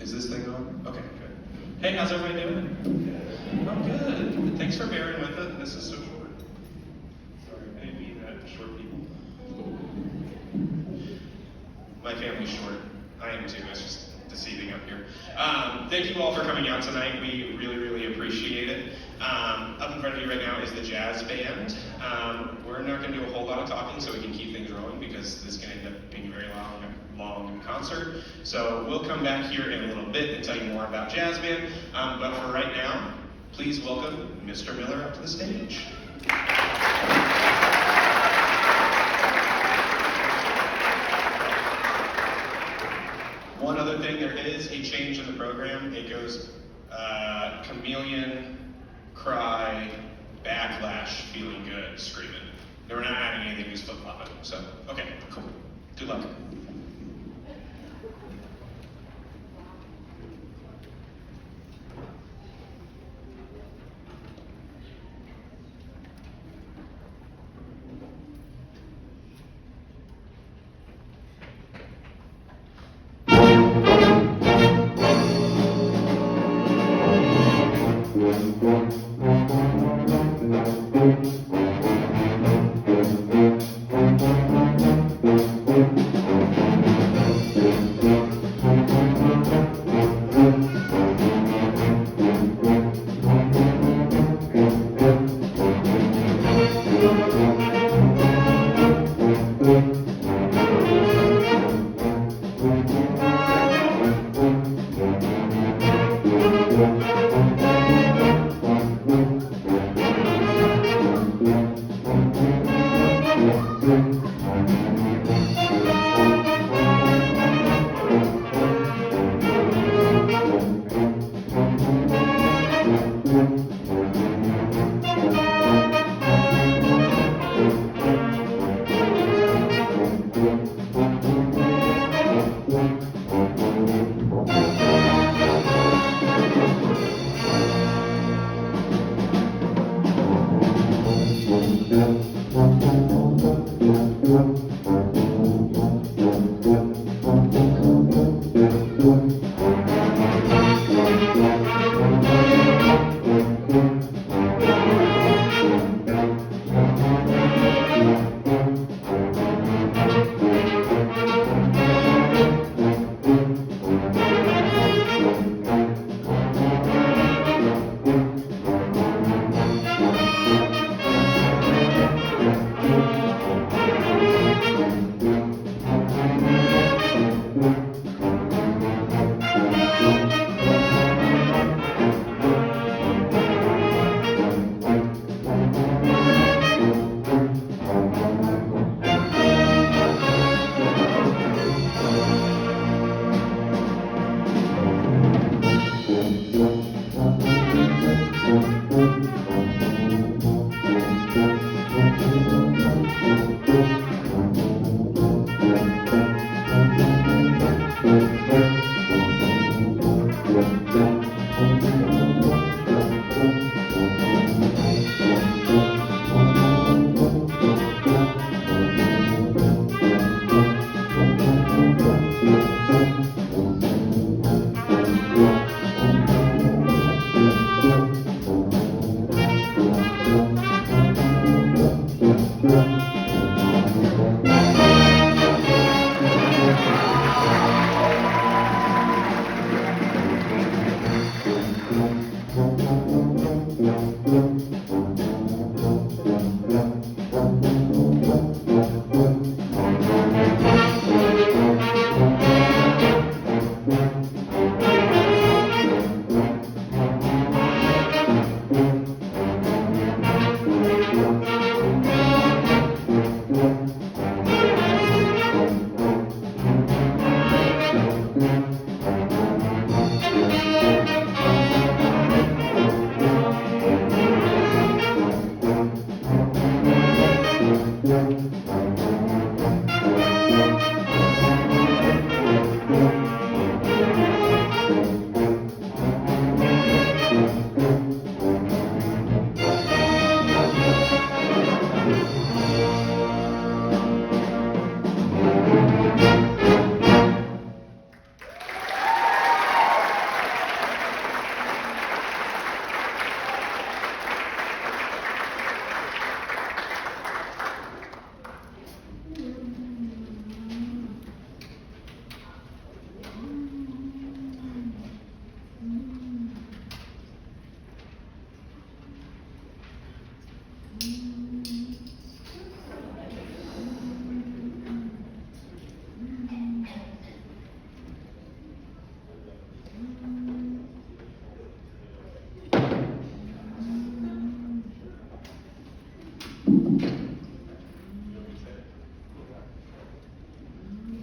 Is this thing on? Okay, good. Hey, how's everybody doing? Oh, good. Thanks for bearing with it. This is so short. Sorry, I didn't mean that. Short people. My family's short. I am too. It's just deceiving up here. Thank you all for coming out tonight. We really, really appreciate it. Up in front of you right now is the jazz band. We're not going to do a whole lot of talking so we can keep things rolling because this can end up being a very long concert. So we'll come back here in a little bit and tell you more about jazz band. But for right now, please welcome Mr. Miller up to the stage. One other thing, there is a change in the program. It goes chameleon, cry, backlash, feeling good, screaming. No, we're not adding anything, just flip-flopping. So, okay, cool. Good luck.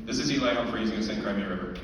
This is Eli Humphrey. He's going to sing Cry Me a River.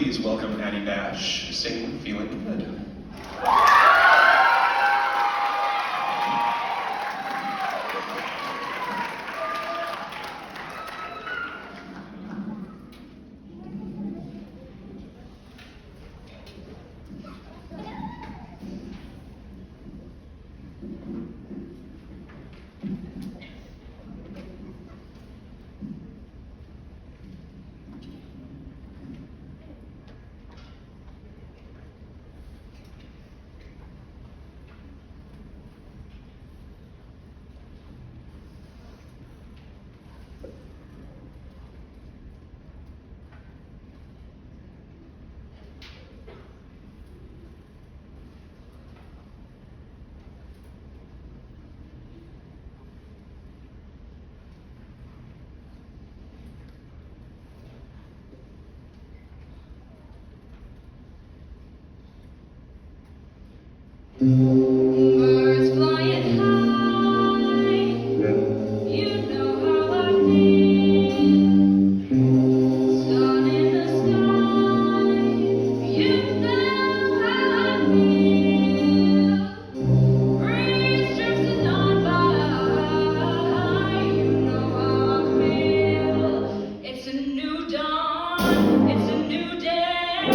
please welcome Addie Bash, sing Feeling Good. Birds flying high, you know how I feel. Sun in the sky, you know how I feel. Breeze drifting on by, you know how I feel. It's a new dawn, it's a new day,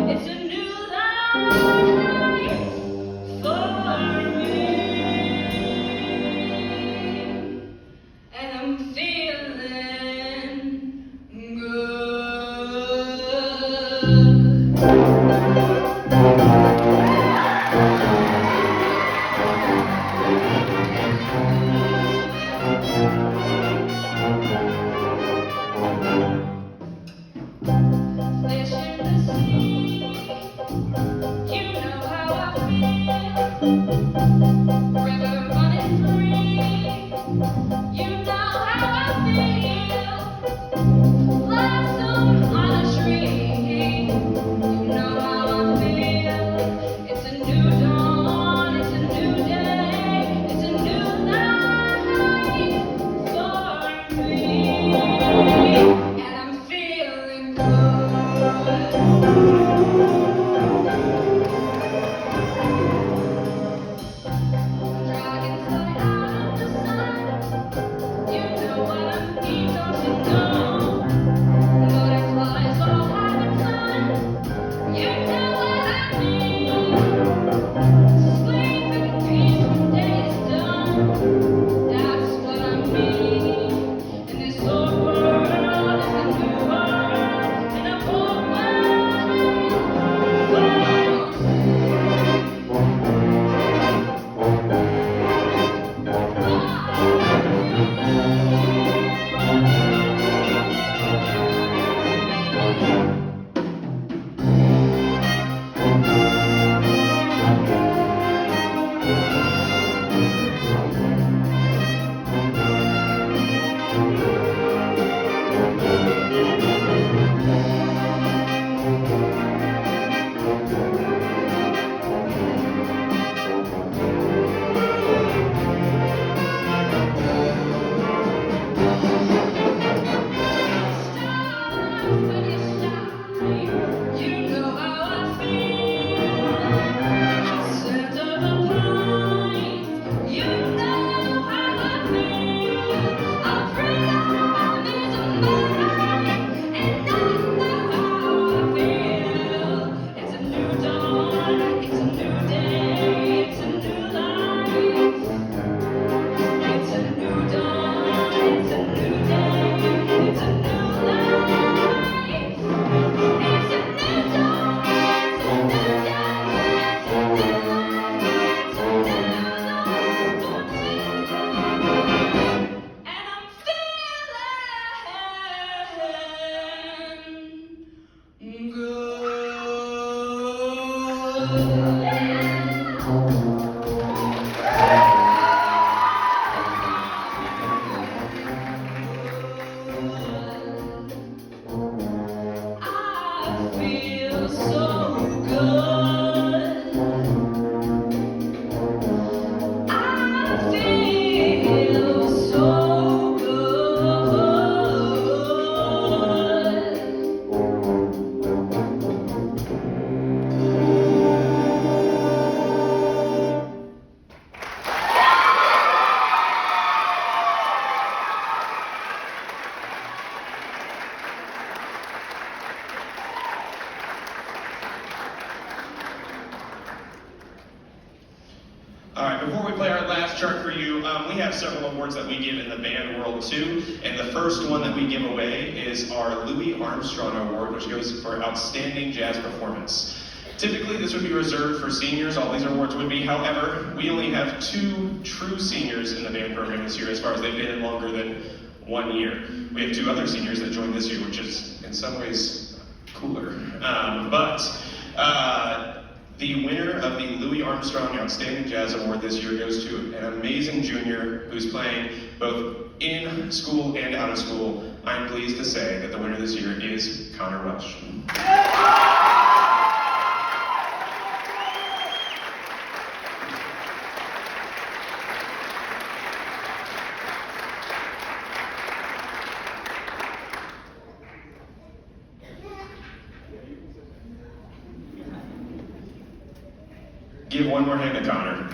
it's a new life for me, and I'm feeling fish in the sea, you know how I feel. River running free, you know how I feel. Blossom on a tree, you know how I feel. It's a new dawn, it's a new day, it's a new life for me, and I'm feeling good. Dragonfly out of the sun, you know what I mean, don't you know? Butterflies all having fun, you know what I mean. Sleep in peace when day is done, that's what I mean. And this old world is a new world, and I'm old you know how I feel. Scent of the pines, you know how I feel. Our freedom is mine, and I know how I feel. It's a new dawn, it's a new day, it's a new life. It's a new dawn, it's a new day, it's a new life. It's a new dawn, it's a new day, it's a new life. It's a new life for me, and I'm feeling I feel so good. I feel so good. All right, before we play our last chart for you, we have several awards that we give in the band world too, and the first one that we give away is our Louis Armstrong Award, which goes for Outstanding Jazz Performance. Typically, this would be reserved for seniors, all these awards would be. However, we only have 2 true seniors in the band program this year, as far as they've been in longer than 1 year. We have 2 other seniors that joined this year, which is in some ways cooler. The winner of the Louis Armstrong Outstanding Jazz Award this year goes to an amazing junior who's playing both in school and out of school. I'm pleased to say that the winner this year is Connor Welsh. Give one more hand to Connor.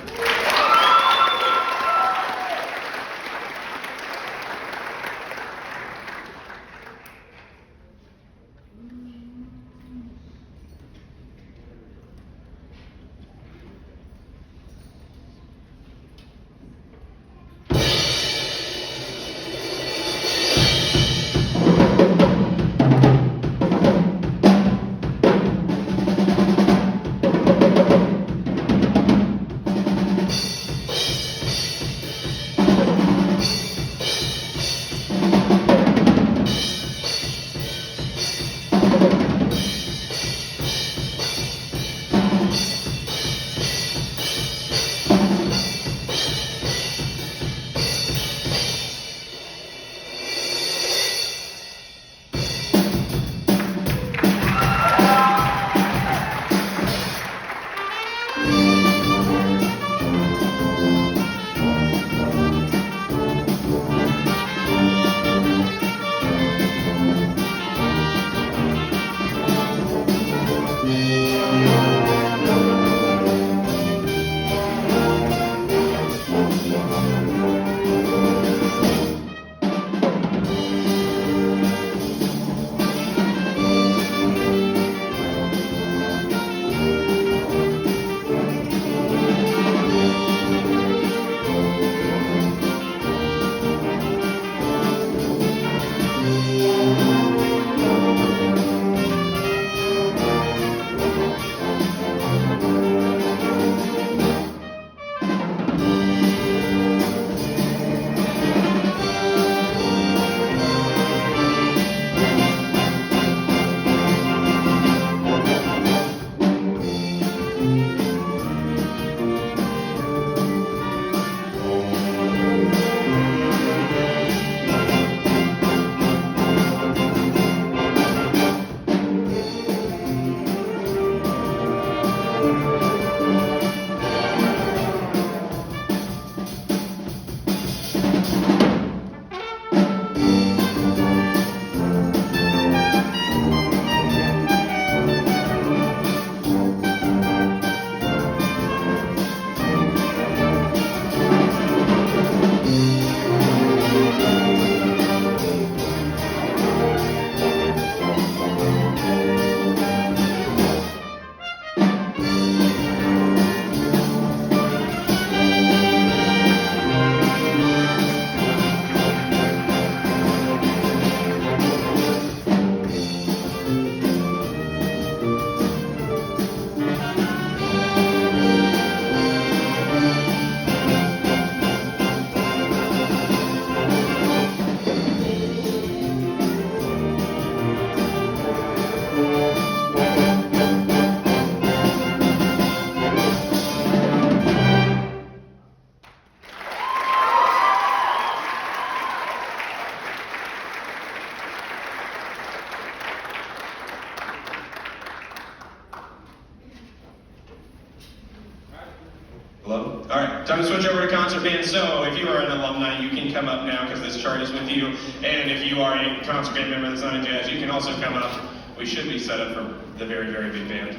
Hello? All right, time to switch over to concert band. So if you are an alumni, you can come up now because this chart is with you. And if you are a concert band member that's not in jazz, you can also come up. We should be set up for the very, very big band.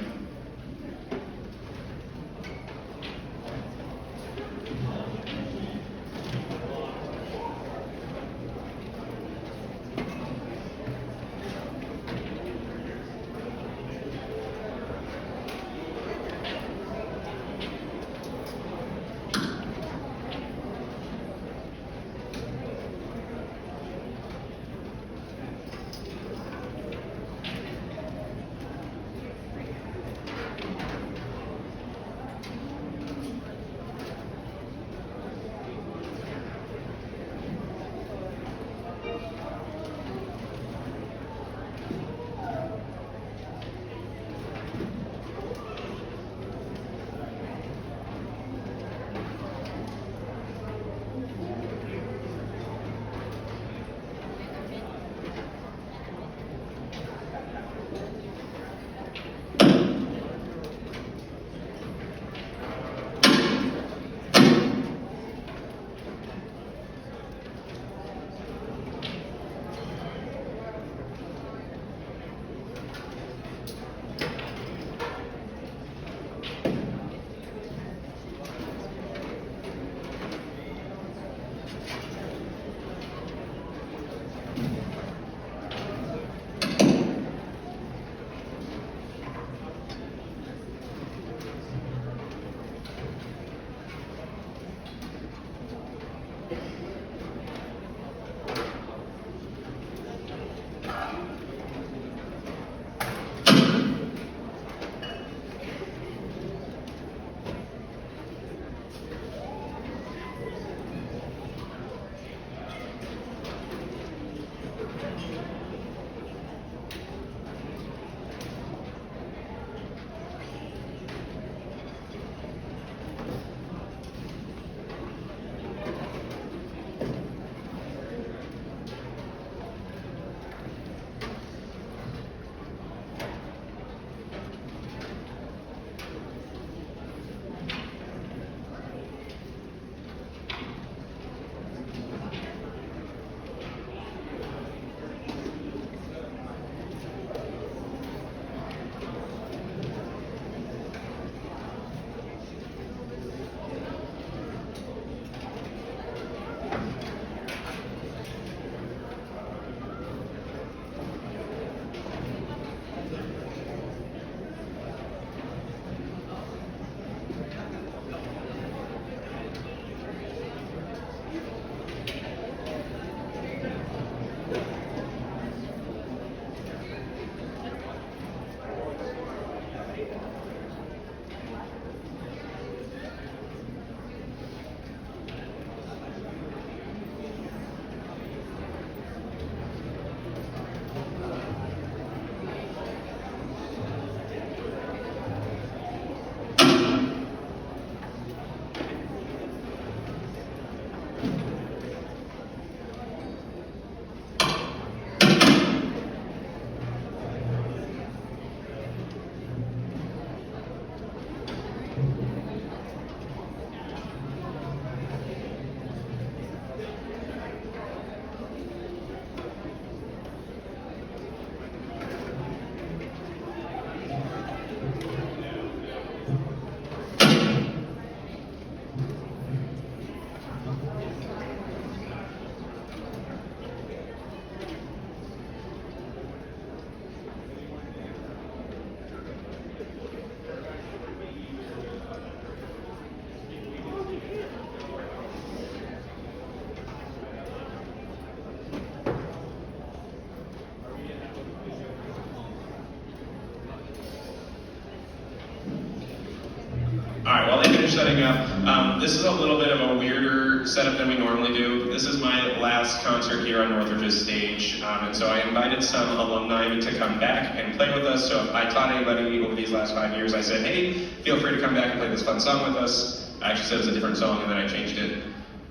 All right, while they finish setting up, this is a little bit of a weirder setup than we normally do. This is my last concert here on Northridge's stage, and so I invited some alumni to come back and play with us. So if I taught anybody over these last 5 years, I said, hey, feel free to come back and play this fun song with us. I actually said it was a different song, and then I changed it.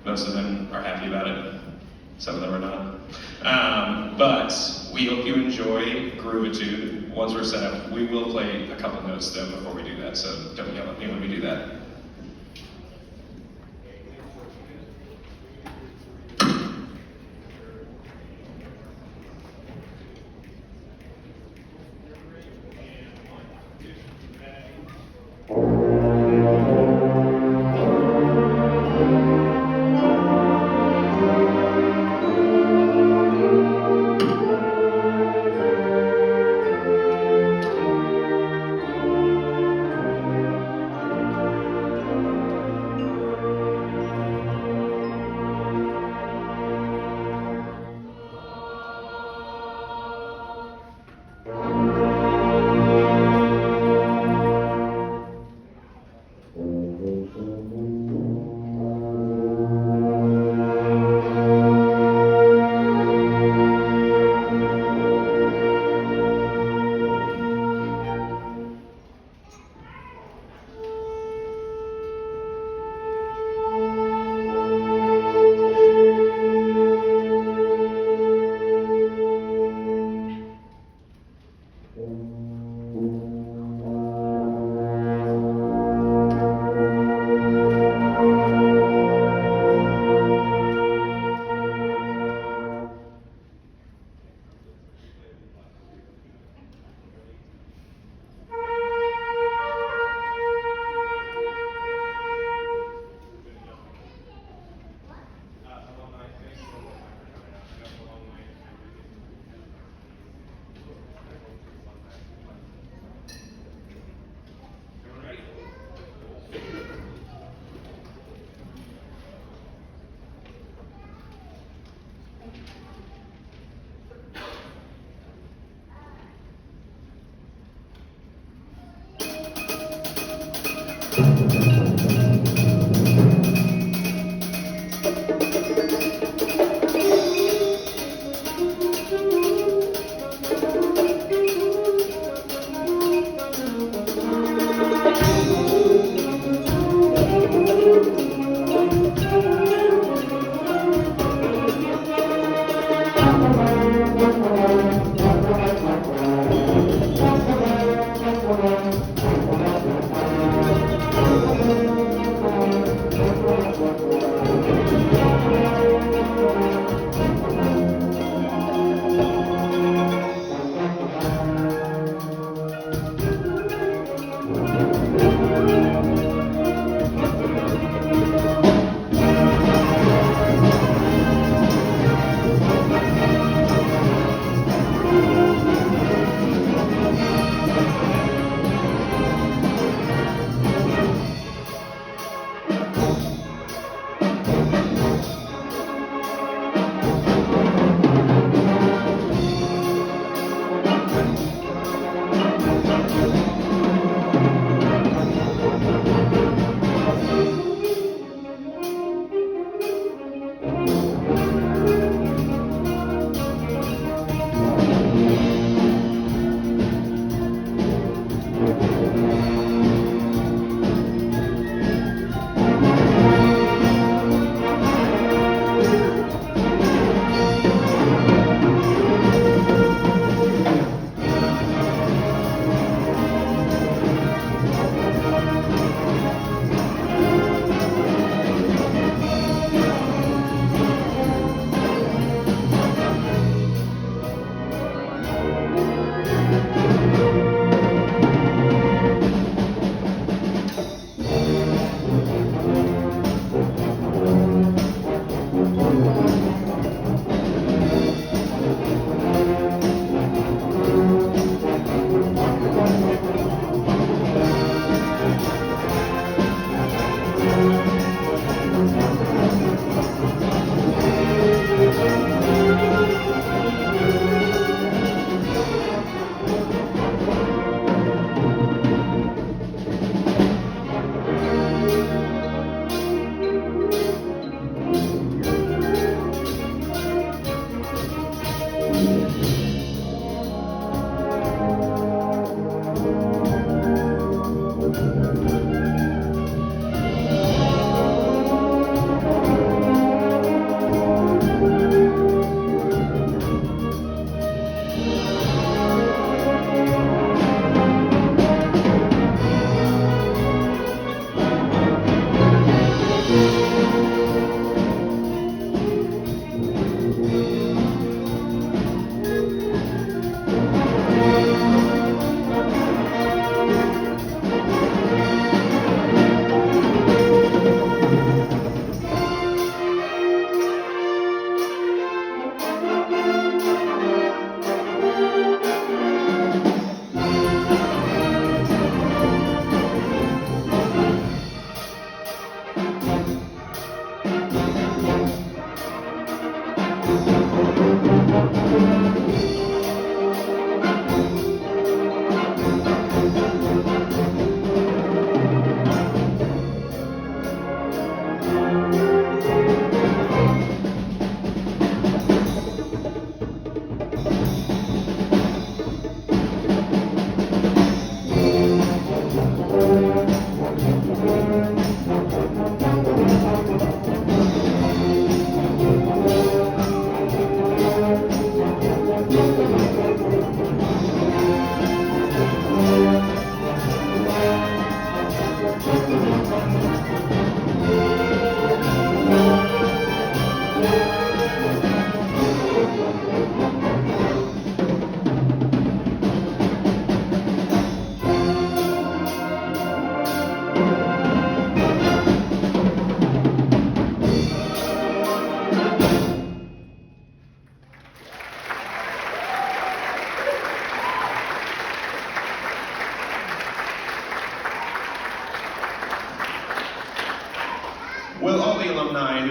Most of them are happy about it. Some of them are not. But we hope you enjoy Groovitude. Once we're set up, we will play a couple notes though before we do that, so don't yell at me when we do that.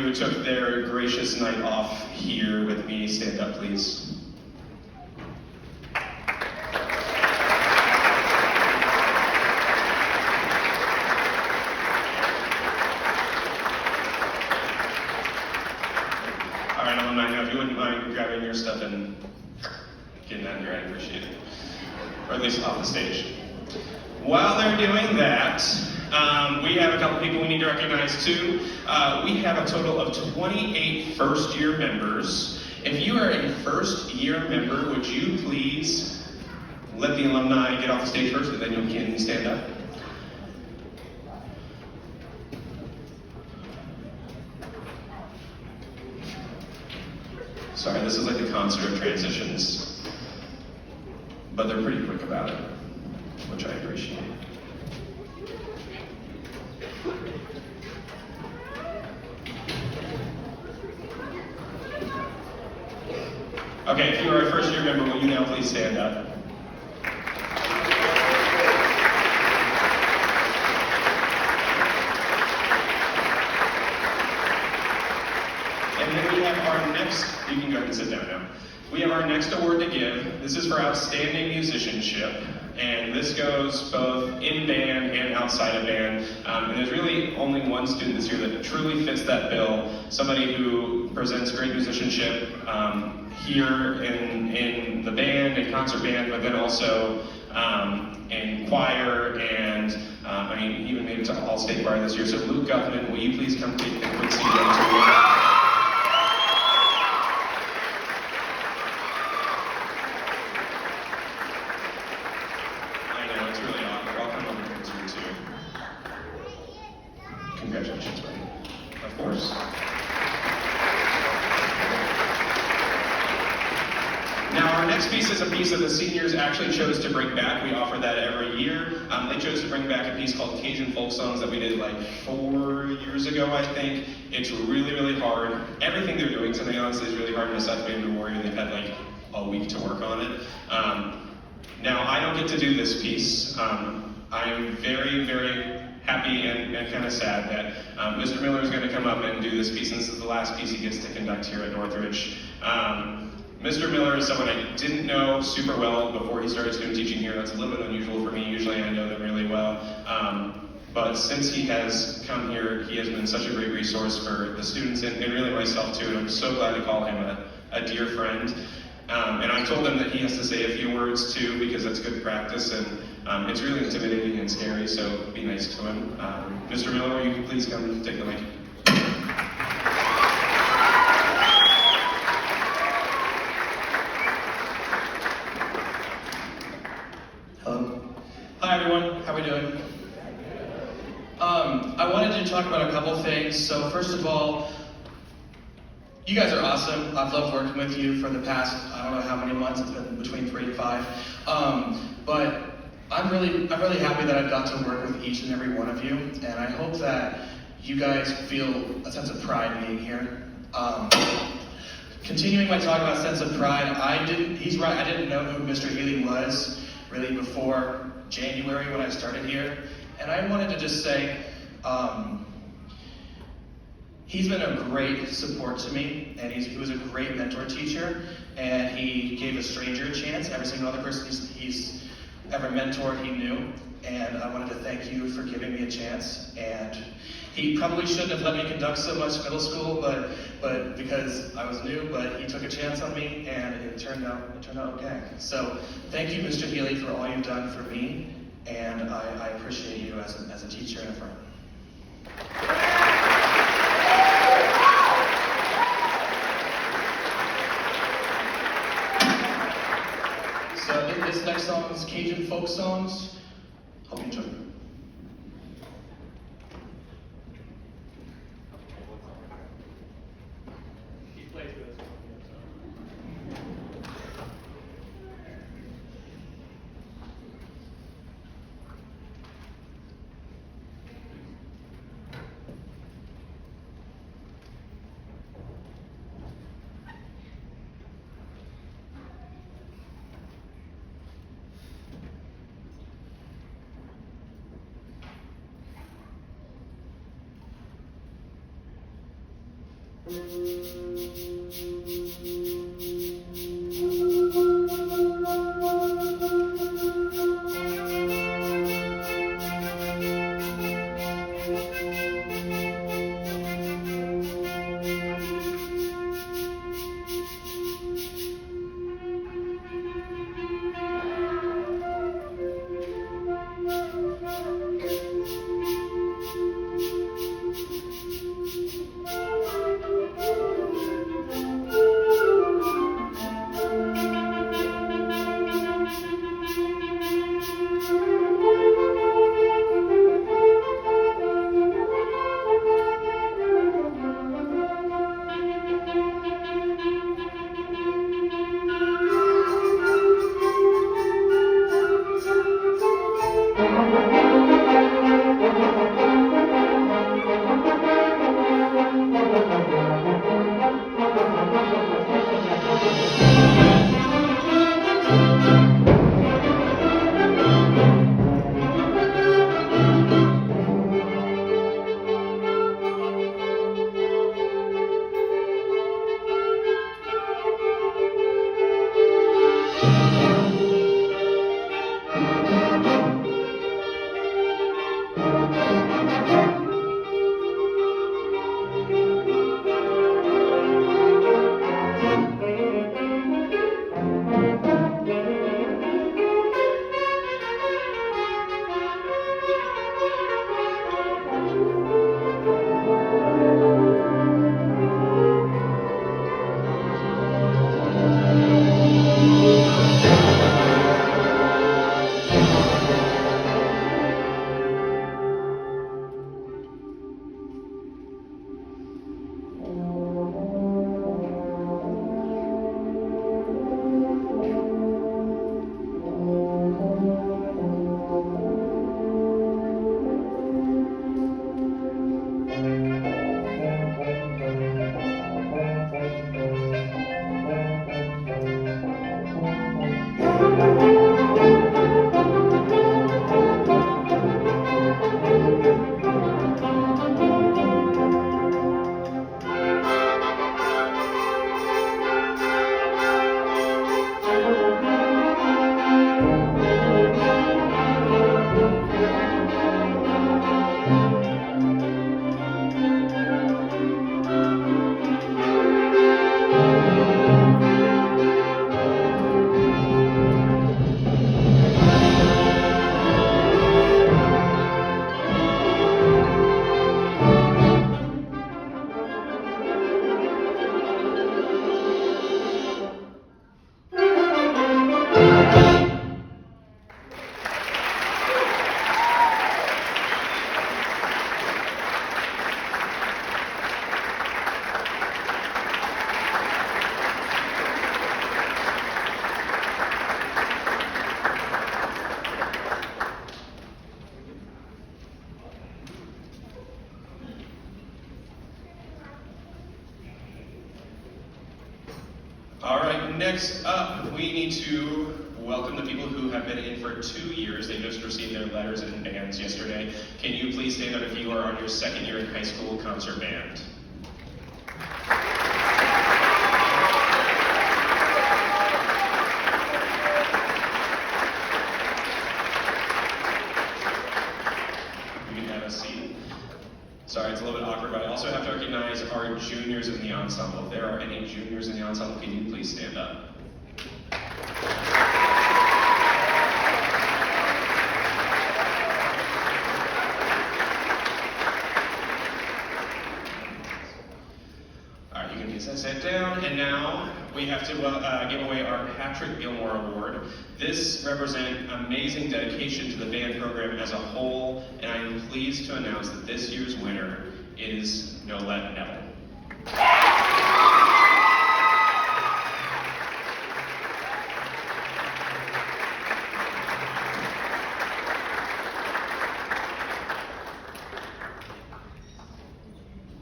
who took their gracious night off here with me stand up, please? All right, alumni, now if you wouldn't mind grabbing your stuff and getting out of here, I'd appreciate it. Or at least off the stage. While they're doing that, we have a couple people we need to recognize too. We have a total of 28 first-year members. If you are a first-year member, would you please let the alumni get off the stage first, and then you can stand up? Sorry, this is like the concert of transitions, but they're pretty quick about it, which I appreciate. Okay, if you are a first-year member, will you now please stand up? And then we have our next, you can go ahead and sit down now. We have our next award to give. This is for outstanding musicianship, and this goes both in band and outside of band. And there's really only one student this year that truly fits that bill. Somebody who presents great musicianship here in the band, in concert band, but then also in choir, and I mean, he even made it to all-state choir this year. So Luke Guthman, will you please come take a quick seat down to me? Congratulations, buddy. Of course. Now, our next piece is a piece that the seniors actually chose to bring back. We offer that every year. They chose to bring back a piece called Cajun Folk Songs that we did like 4 years ago, I think. It's really, really hard. Everything they're doing today, honestly, is really hard. And aside from Andrew Warrior, they've had like a week to work on it. Now, I don't get to do this piece. I'm very, very happy and kind of sad that Mr. Miller is going to come up and do this piece, and this is the last piece he gets to conduct here at Northridge. Mr. Miller is someone I didn't know super well before he started student teaching here. That's a little bit unusual for me. Usually I know them really well. But since he has come here, he has been such a great resource for the students and really myself too, and I'm so glad to call him a dear friend. And I told him that he has to say a few words too, because that's good practice, and it's really intimidating and scary, so be nice to him. Mr. Miller, will you please come take the mic? Hello. Hi everyone, how are we doing? I wanted to talk about a couple things. So first of all, you guys are awesome. I've loved working with you for the past, I don't know how many months, it's been between 3 and 5. But I'm really happy that I've got to work with each and every one of you, and I hope that you guys feel a sense of pride being here. Continuing my talk about sense of pride, he's right, I didn't know who Mr. Healy was really before January when I started here, and I wanted to just say, he's been a great support to me, and he was a great mentor teacher, and he gave a stranger a chance. Every single other person he's ever mentored, he knew, and I wanted to thank you for giving me a chance. And he probably shouldn't have let me conduct so much middle school, but because I was new, but he took a chance on me, and it turned out okay. So thank you, Mr. Healy, for all you've done for me, and I appreciate you as a teacher and a friend. So this next song is Cajun Folk Songs. Hope you enjoy it. All right, next up, we need to welcome the people who have been in for 2 years. They just received their letters and bands yesterday. Can you please stand up if you are on your second year in high school concert band? You can have a seat. Sorry, it's a little bit awkward, but I also have to recognize our juniors in the ensemble. If there are any juniors in the ensemble, can you please stand up? All right, you can sit down, and now we have to give away our Patrick Gilmore Award. This represents amazing dedication to the band program as a whole, and I am pleased to announce that this year's winner is Nolette Neville.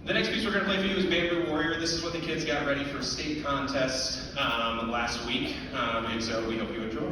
The next piece we're going to play for you is Bamboo Warrior. This is what the kids got ready for state contest last week, and so we hope you enjoy.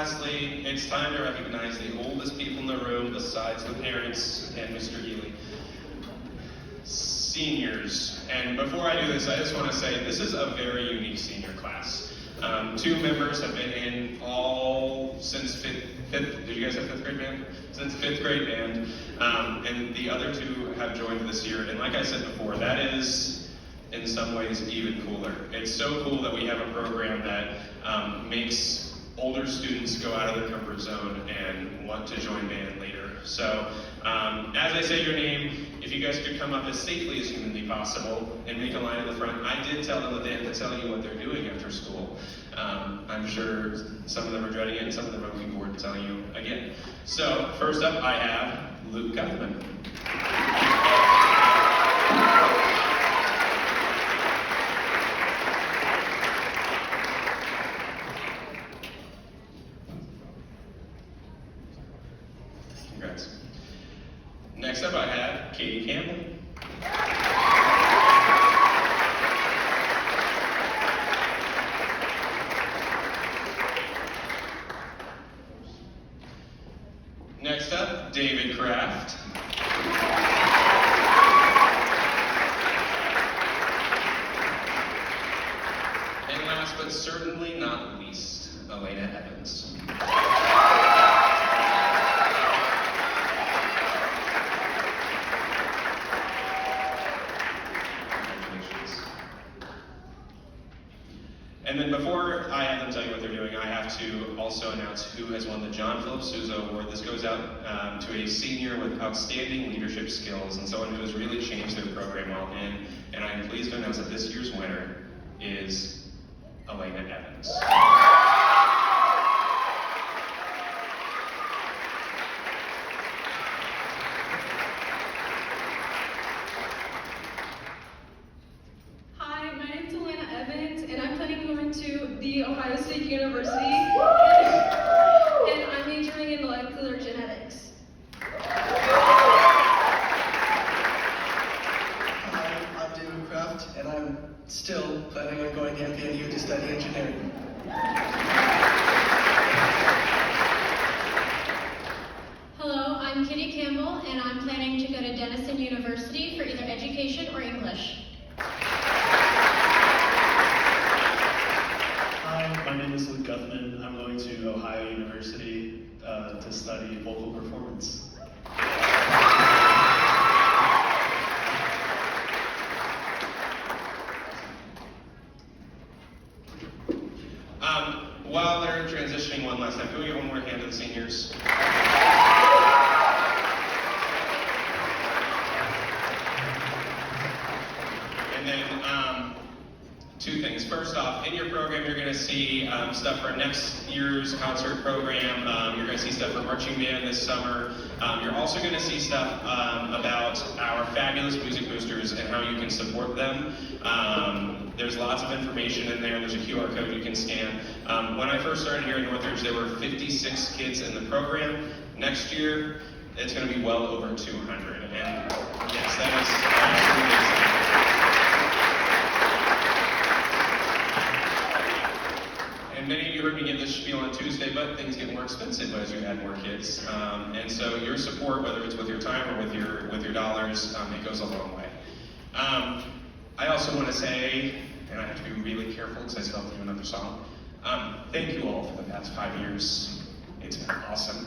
lastly, it's time to recognize the oldest people in the room besides the parents and Mr. Healy. Seniors. And before I do this, I just want to say this is a very unique senior class. 2 members have been in all since fifth. Did you guys have 5th grade band? Since 5th grade band. And the other 2 have joined this year. And like I said before, that is in some ways even cooler. It's so cool that we have a program that makes older students go out of their comfort zone and want to join band later. So as I say your name, if you guys could come up as safely as humanly possible and make a line in the front. I did tell them that they have to tell you what they're doing after school. I'm sure some of them are dreading it and some of them are looking forward to telling you again. So first up I have Luke Guthman. Congrats. Next up I have Katie Campbell. Next up, David Kraft. And last but certainly not least, Elena Evans. And then before I have them tell you what they're doing, I have to also announce who has won the John Philip Sousa Award. This goes out to a senior with outstanding leadership skills and someone who has really changed their program while in. And I am pleased to announce that this year's winner is Elena Evans. Hi, my name's Elena Evans, and I'm planning to go into the Ohio State University, and I'm majoring in molecular genetics. Hi, I'm David Kraft, and I'm still planning on going to FAMU to study engineering. Hello, I'm Kitty Campbell, and I'm planning to go to Denison University for either education or English. Hi, my name is Luke Guthman. I'm going to Ohio University to study vocal performance. While they're transitioning one last time, can we get one more hand to the seniors? And then 2 things. First off, in your program, you're going to see stuff for next year's concert program. You're going to see stuff for marching band this summer. You're also going to see stuff about our fabulous music boosters and how you can support them. There's lots of information in there. There's a QR code you can scan. When I first started here in Northridge, there were 56 kids in the program. Next year, it's going to be well over 200. And yes, that is absolutely exciting. And many of you heard me give this spiel on Tuesday, but things get more expensive as you add more kids. And so your support, whether it's with your time or with your dollars, it goes a long way. I also want to say, and I have to be really careful because I still have to do another song, thank you all for the past 5 years. It's been awesome.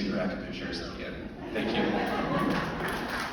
see the rack of pictures at the end. Thank you.